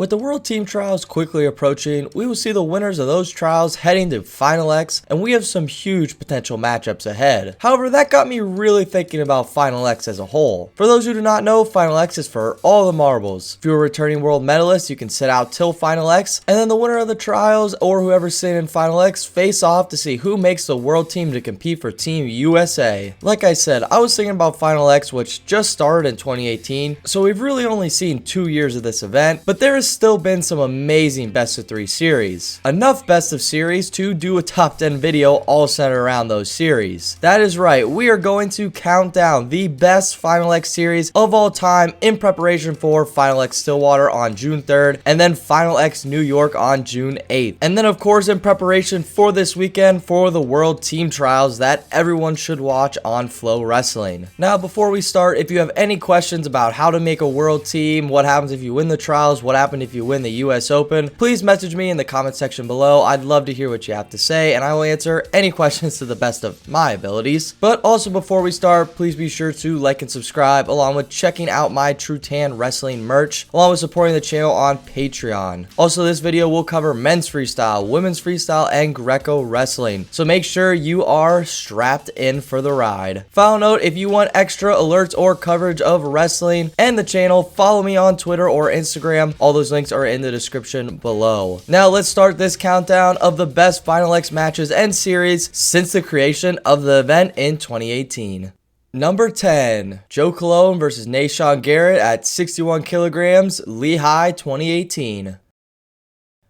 With the World Team Trials quickly approaching, we will see the winners of those trials heading to Final X, and we have some huge potential matchups ahead. However, that got me really thinking about Final X as a whole. For those who do not know, Final X is for all the marbles. If you're a returning world medalist, you can sit out till Final X, and then the winner of the trials, or whoever's sitting in Final X, face off to see who makes the world team to compete for Team USA. Like I said, I was thinking about Final X, which just started in 2018, so we've really only seen 2 years of this event, but there has still been some amazing best of 3 series. Enough best of series to do a top 10 video all centered around those series. That is right, we are going to count down the best Final X series of all time in preparation for Final X Stillwater on June 3rd, and then Final X New York on June 8th. And then of course in preparation for this weekend for the World Team Trials that everyone should watch on Flow Wrestling. Now before we start, if you have any questions about how to make a world team, what happens if you win the trials, what happens if you win the US Open, please message me in the comment section below. I'd love to hear what you have to say, and I will answer any questions to the best of my abilities. But also before we start, please be sure to like and subscribe, along with checking out my TrueTan Wrestling merch, along with supporting the channel on Patreon. Also, this video will cover men's freestyle, women's freestyle, and Greco wrestling, so make sure you are strapped in for the ride. Final note, if you want extra alerts or coverage of wrestling and the channel, follow me on Twitter or Instagram. All those links are in the description below. Now let's start this countdown of the best Final X matches and series since the creation of the event in 2018. Number 10, Joe Colon versus Nashon Garrett at 61 kilograms, Lehigh 2018.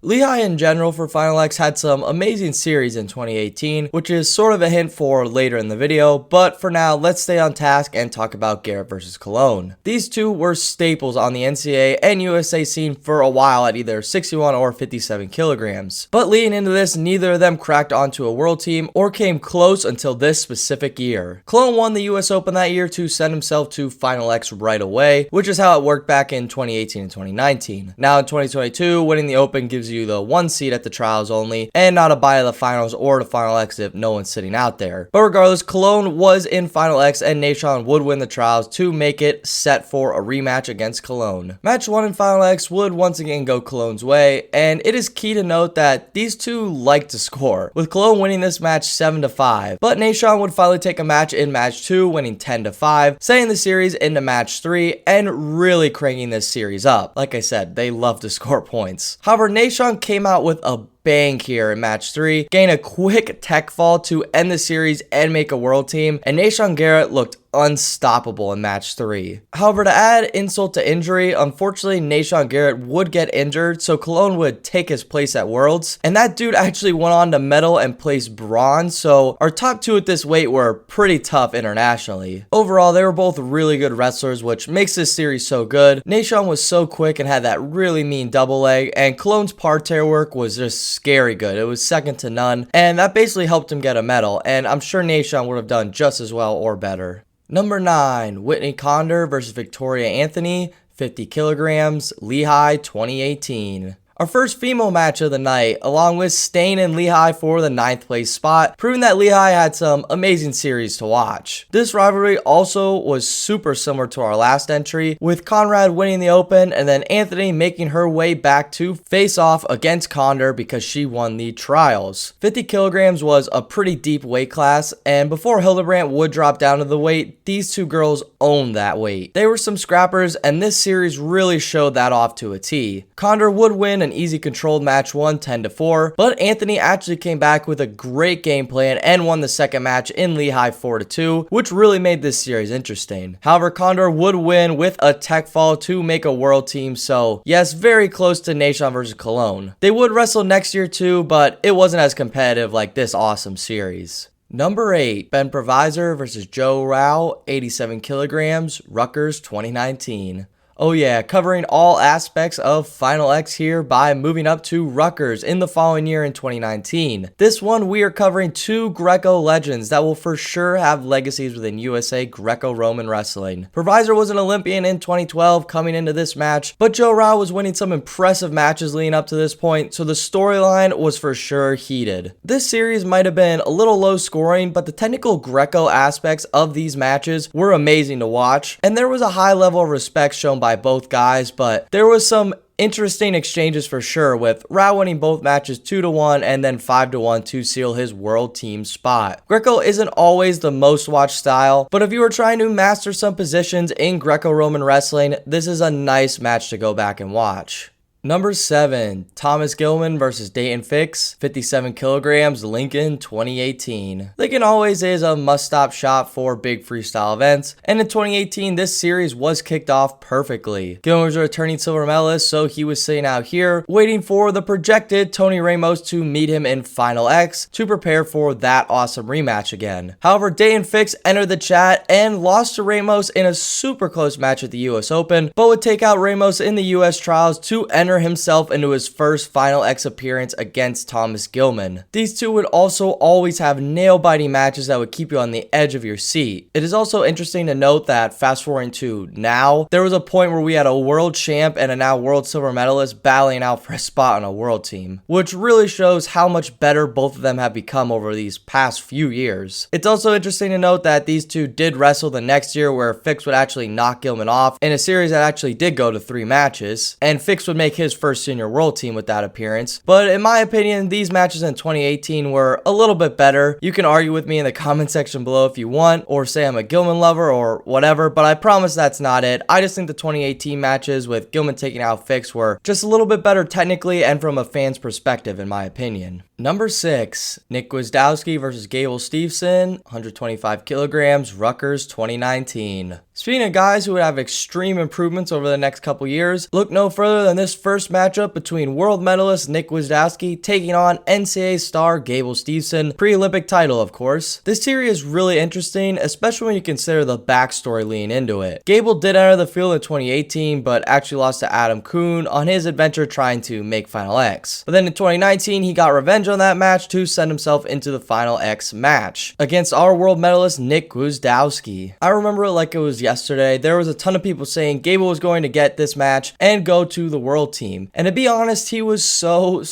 Lehigh in general for Final X had some amazing series in 2018, which is sort of a hint for later in the video, but for now, let's stay on task and talk about Garrett versus Colon. These two were staples on the NCAA and USA scene for a while at either 61 or 57 kilograms. But leading into this, neither of them cracked onto a world team or came close until this specific year. Colon won the US Open that year to send himself to Final X right away, which is how it worked back in 2018 and 2019. Now in 2022, winning the Open gives you the 1 seed at the trials only, and not a bye of the finals or the Final X if no one's sitting out there. But regardless, Colon was in Final X, and Nashon would win the trials to make it set for a rematch against Colon. Match 1 in Final X would once again go Colon's way, and it is key to note that these two like to score, with Colon winning this match 7-5. But Nashon would finally take a match in match 2, winning 10-5, setting the series into match 3 and really cranking this series up. Like I said, they love to score points. However, Nashon came out with a bang here in match 3, gain a quick tech fall to end the series and make a world team, and Nashon Garrett looked unstoppable in match 3. However, to add insult to injury, unfortunately Nashon Garrett would get injured, so Colon would take his place at Worlds, and that dude actually went on to medal and place bronze, so our top 2 at this weight were pretty tough internationally. Overall, they were both really good wrestlers, which makes this series so good. Nashon was so quick and had that really mean double leg, and Colon's parterre work was just scary good. It was second to none, and that basically helped him get a medal, and I'm sure Nashon would have done just as well or better. Number 9, Whitney Condor versus Victoria Anthony, 50 kilograms, Lehigh 2018. Our first female match of the night, along with Stain and Lehigh for the 9th place spot, proving that Lehigh had some amazing series to watch. This rivalry also was super similar to our last entry, with Conrad winning the Open and then Anthony making her way back to face off against Condor because she won the trials. 50 kilograms was a pretty deep weight class, and before Hildebrandt would drop down to the weight, these two girls owned that weight. They were some scrappers, and this series really showed that off to a T. Condor would win an easy controlled match 1 10-4, but Anthony actually came back with a great game plan and won the second match in Lehigh 4-2, which really made this series interesting. However, Condor would win with a tech fall to make a world team, so yes, very close to Nashon versus Colon. They would wrestle next year too, but it wasn't as competitive like this awesome series. Number 8, Ben Provisor versus Joe Rao, 87 kilograms, Rutgers 2019. Oh yeah, covering all aspects of Final X here by moving up to Rutgers in the following year in 2019. This one we are covering 2 Greco legends that will for sure have legacies within USA Greco-Roman wrestling. Provisor was an Olympian in 2012 coming into this match, but Joe Rao was winning some impressive matches leading up to this point, so the storyline was for sure heated. This series might have been a little low scoring, but the technical Greco aspects of these matches were amazing to watch, and there was a high level of respect shown by both guys, but there was some interesting exchanges for sure, with Rao winning both matches 2-1 and then 5-1 to seal his world team spot. Greco isn't always the most watched style, but if you are trying to master some positions in Greco-Roman wrestling, this is a nice match to go back and watch. Number 7, Thomas Gilman versus Dayton Fix, 57 kilograms, Lincoln 2018. Lincoln always is a must-stop shop for big freestyle events, and in 2018, this series was kicked off perfectly. Gilman was a returning silver medalist, so he was sitting out here waiting for the projected Tony Ramos to meet him in Final X to prepare for that awesome rematch again. However, Dayton Fix entered the chat and lost to Ramos in a super close match at the US Open, but would take out Ramos in the US trials to enter himself into his first Final X appearance against Thomas Gilman. These two would also always have nail-biting matches that would keep you on the edge of your seat. It is also interesting to note that fast forwarding to now, there was a point where we had a world champ and a now world silver medalist battling out for a spot on a world team, which really shows how much better both of them have become over these past few years. It's also interesting to note that these two did wrestle the next year, where Fix would actually knock Gilman off in a series that actually did go to 3 matches, and Fix would make his first senior world team with that appearance. But in my opinion, these matches in 2018 were a little bit better. You can argue with me in the comment section below if you want, or say I'm a Gilman lover or whatever, but I promise that's not it. I just think the 2018 matches with Gilman taking out Fix were just a little bit better technically and from a fan's perspective, in my opinion. Number 6, Nick Gwiazdowski versus Gable Steveson, 125 kilograms, Rutgers 2019. Speaking of guys who would have extreme improvements over the next couple years, look no further than this first matchup between world medalist Nick Gwiazdowski taking on NCAA star Gable Steveson, pre-Olympic title of course. This series is really interesting, especially when you consider the backstory leading into it. Gable did enter the field in 2018, but actually lost to Adam Kuhn on his adventure trying to make Final X. But then in 2019, he got revenge on that match to send himself into the Final X match against our world medalist Nick Gwiazdowski. I remember it like it was yesterday. There was a ton of people saying Gable was going to get this match and go to the world team. And to be honest, he was so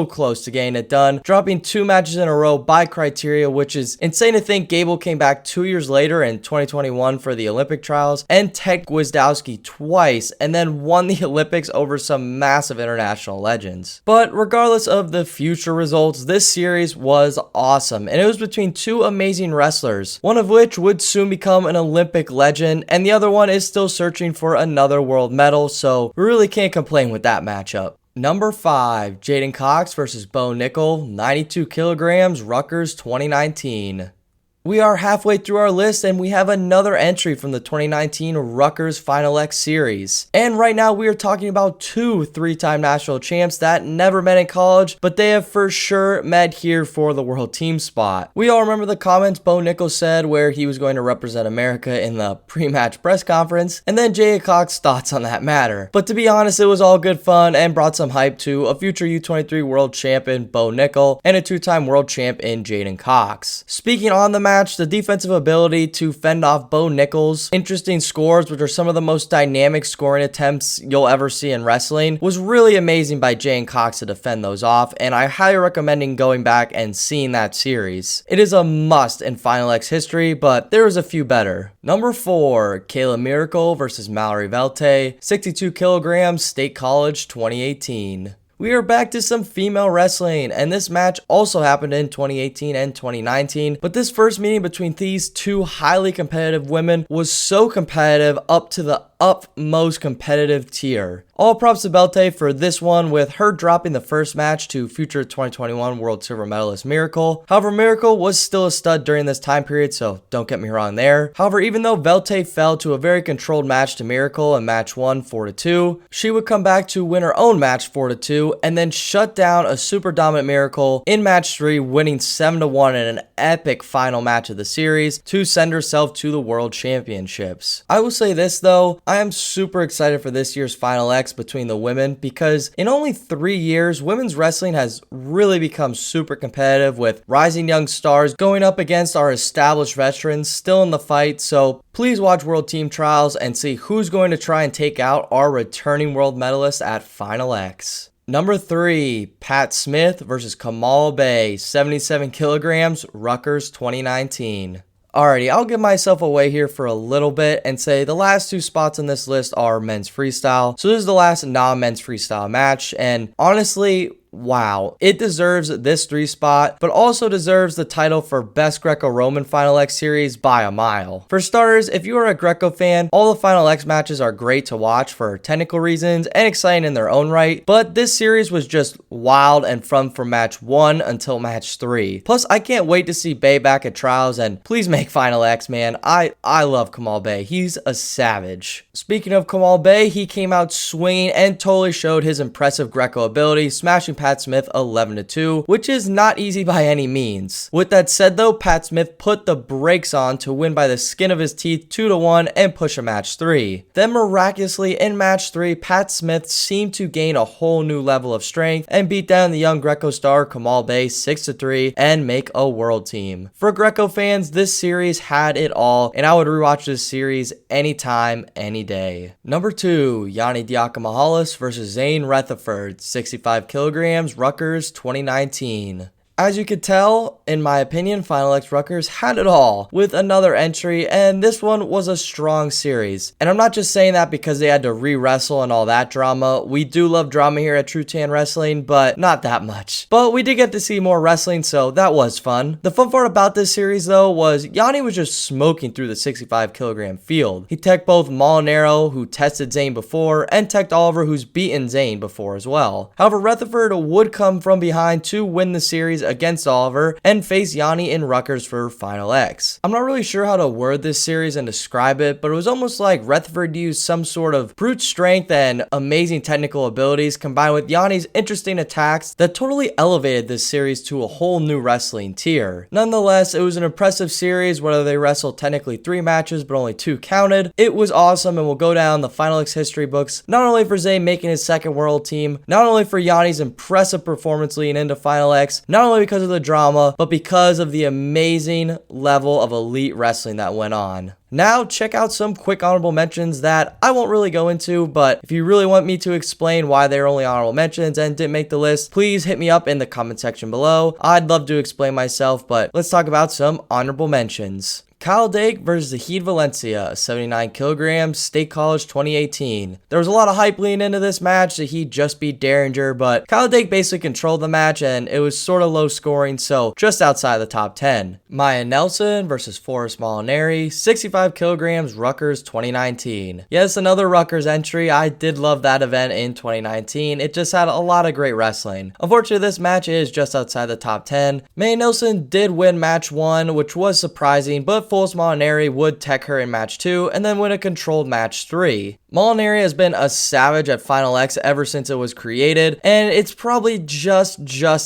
close to getting it done, dropping 2 matches in a row by criteria, which is insane to think. Gable came back 2 years later in 2021 for the Olympic trials and teched Gwiazdowski twice and then won the Olympics over some massive international legends. But regardless of the future results, this series was awesome, and it was between 2 amazing wrestlers, one of which would soon become an Olympic legend and the other one is still searching for another world medal, so we really can't complain with that matchup. Number 5, Jaden Cox versus Bo Nickel, 92 kilograms, Rutgers 2019. We are halfway through our list and we have another entry from the 2019 Rutgers Final X series. And right now we are talking about 2 3-time national champs that never met in college, but they have for sure met here for the world team spot. We all remember the comments Bo Nickel said where he was going to represent America in the pre-match press conference, and then Jaden Cox's thoughts on that matter. But to be honest, it was all good fun and brought some hype to a future U23 world champion Bo Nickel and a 2-time world champ in Jaden Cox. Speaking on the match, the defensive ability to fend off Bo Nickel's interesting scores, which are some of the most dynamic scoring attempts you'll ever see in wrestling, was really amazing by Jaden Cox to defend those off, and I highly recommend going back and seeing that series. It is a must in Final X history, but there was a few better. Number 4, Kayla Miracle versus Mallory Velte, 62 kilograms, State College 2018. We are back to some female wrestling, and this match also happened in 2018 and 2019, but this first meeting between these 2 highly competitive women was so competitive, up to the utmost competitive tier. All props to Belte for this one, with her dropping the first match to future 2021 world silver medalist Miracle. However, Miracle was still a stud during this time period, so don't get me wrong there. However, even though Velte fell to a very controlled match to Miracle in match 1 4-2, she would come back to win her own match 4-2 and then shut down a super dominant Miracle in match 3, winning 7-1 in an epic final match of the series to send herself to the world championships. I will say this though, I am super excited for this year's Final X between the women, because in only 3 years, women's wrestling has really become super competitive, with rising young stars going up against our established veterans still in the fight. So please watch World Team Trials and see who's going to try and take out our returning world medalist at Final X. Number 3, Pat Smith versus Kamal Bay, 77 kilograms, Rutgers 2019. Alrighty, I'll give myself away here for a little bit and say the last two spots on this list are men's freestyle. So this is the last non-men's freestyle match, and honestly, wow, it deserves this 3 spot, but also deserves the title for Best Greco-Roman Final X Series by a mile. For starters, if you are a Greco fan, all the Final X matches are great to watch for technical reasons and exciting in their own right, but this series was just wild and fun from match 1 until match 3. Plus, I can't wait to see Bay back at Trials, and please make Final X, man. I love Kamal Bay. He's a savage. Speaking of Kamal Bay, he came out swinging and totally showed his impressive Greco ability, smashing Pat Smith 11-2, which is not easy by any means. With that said though, Pat Smith put the brakes on to win by the skin of his teeth 2-1 and push a match 3. Then miraculously in match 3, Pat Smith seemed to gain a whole new level of strength and beat down the young Greco star Kamal Bay 6-3 and make a world team. For Greco fans, this series had it all, and I would rewatch this series anytime, any day. Number 2, Yanni Diakomahalis versus Zane Rutherford, 65 kilograms. Rutgers 2019. As you could tell, in my opinion, Final X Rutgers had it all with another entry, and this one was a strong series. And I'm not just saying that because they had to re-wrestle and all that drama. We do love drama here at TrueTan Wrestling, but not that much. But we did get to see more wrestling, so that was fun. The fun part about this series, though, was Yanni was just smoking through the 65 kilogram field. He teched both Molinaro, who tested Zane before, and teched Oliver, who's beaten Zane before as well. However, Rutherford would come from behind to win the series against Oliver and face Yanni in Rutgers for Final X. I'm not really sure how to word this series and describe it, but it was almost like Rutherford used some sort of brute strength and amazing technical abilities combined with Yanni's interesting attacks that totally elevated this series to a whole new wrestling tier. Nonetheless, it was an impressive series, whether they wrestled technically 3 matches but only 2 counted. It was awesome and will go down the Final X history books, not only for Zayn making his 2nd world team, not only for Yanni's impressive performance leading into Final X, not only because of the drama, but because of the amazing level of elite wrestling that went on. Now, check out some quick honorable mentions that I won't really go into, but if you really want me to explain why they're only honorable mentions and didn't make the list, please hit me up in the comment section below. I'd love to explain myself, but let's talk about some honorable mentions. Kyle Dake versus Zahid Valencia, 79 kilograms, State College 2018. There was a lot of hype leading into this match. Zahid just beat Derringer, but Kyle Dake basically controlled the match and it was sort of low scoring, so just outside the top 10. Maya Nelson versus Forrest Molinari, 65 kilograms, Rutgers 2019. Yes, another Rutgers entry. I did love that event in 2019. It just had a lot of great wrestling. Unfortunately, this match is just outside the top 10. Maya Nelson did win match 1, which was surprising, but Forrest Molinari would tech her in match 2 and then win a controlled match 3. Molinari has been a savage at Final X ever since it was created, and it's probably just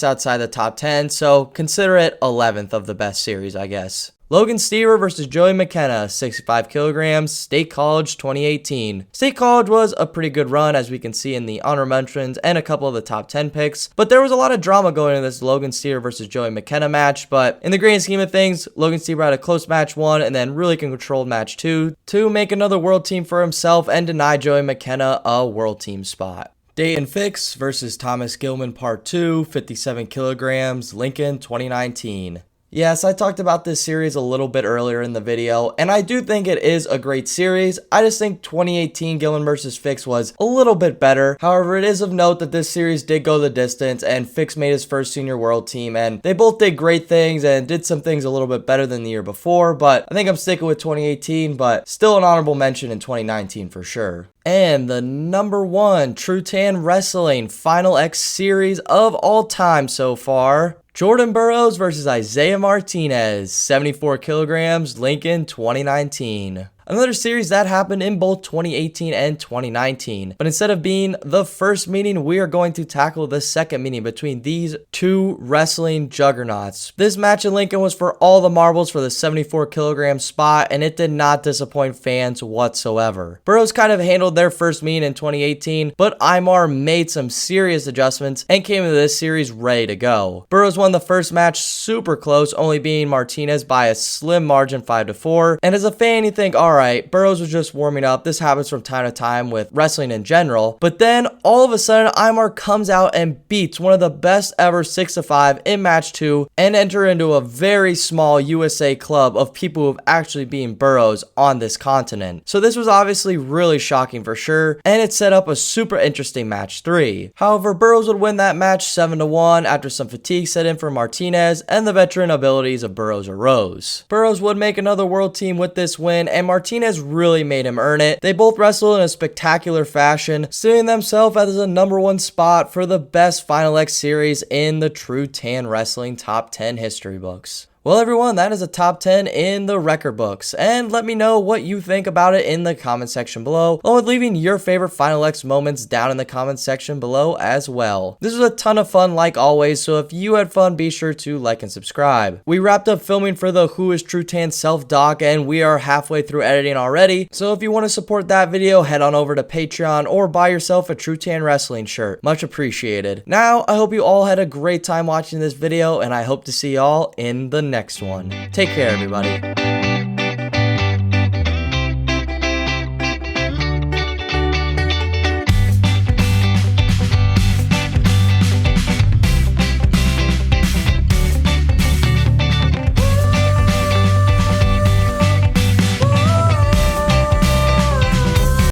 outside the top 10, so consider it 11th of the best series, I guess. Logan Stever versus Joey McKenna, 65 kilograms, State College 2018. State College was a pretty good run, as we can see in the honor mentions and a couple of the top 10 picks, but there was a lot of drama going into this Logan Stever versus Joey McKenna match, but in the grand scheme of things, Logan Stever had a close match 1 and then really controlled match 2 to make another world team for himself and deny Joey McKenna a world team spot. Dayton Fix versus Thomas Gilman Part 2, 57 kilograms, Lincoln 2019. Yes, I talked about this series a little bit earlier in the video, and I do think it is a great series. I just think 2018 Gilman vs. Fix was a little bit better. However, it is of note that this series did go the distance, and Fix made his first senior world team, and they both did great things and did some things a little bit better than the year before, but I think I'm sticking with 2018, but still an honorable mention in 2019 for sure. And the number 1 TrueTan Wrestling Final X series of all time so far, Jordan Burroughs versus Isaiah Martinez, 74 kilograms, Lincoln 2019. Another series that happened in both 2018 and 2019. But instead of being the first meeting, we are going to tackle the second meeting between these two wrestling juggernauts. This match in Lincoln was for all the marbles for the 74 kilogram spot, and it did not disappoint fans whatsoever. Burroughs kind of handled their first meeting in 2018, but Imar made some serious adjustments and came into this series ready to go. Burroughs won the first match super close, only beating Martinez by a slim margin 5-4. And as a fan, you think, alright, alright, Burroughs was just warming up. This happens from time to time with wrestling in general. But then all of a sudden, Imar comes out and beats one of the best ever 6-5 in match 2 and enter into a very small USA club of people who have actually beaten Burroughs on this continent. So this was obviously really shocking for sure, and it set up a super interesting match 3. However, Burroughs would win that match 7-1 after some fatigue set in for Martinez and the veteran abilities of Burroughs arose. Burroughs would make another world team with this win, and Martinez really made him earn it. They both wrestled in a spectacular fashion, seeing themselves as the #1 spot for the best Final X series in the TrueTan Wrestling Top 10 history books. Well everyone, that is a top 10 in the record books, and let me know what you think about it in the comment section below, along with leaving your favorite Final X moments down in the comment section below as well. This was a ton of fun like always, so if you had fun, be sure to like and subscribe. We wrapped up filming for the Who is TrueTan self-doc, and we are halfway through editing already, so if you want to support that video, head on over to Patreon or buy yourself a TrueTan Wrestling shirt. Much appreciated. Now, I hope you all had a great time watching this video, and I hope to see y'all in the next one. Take care, everybody.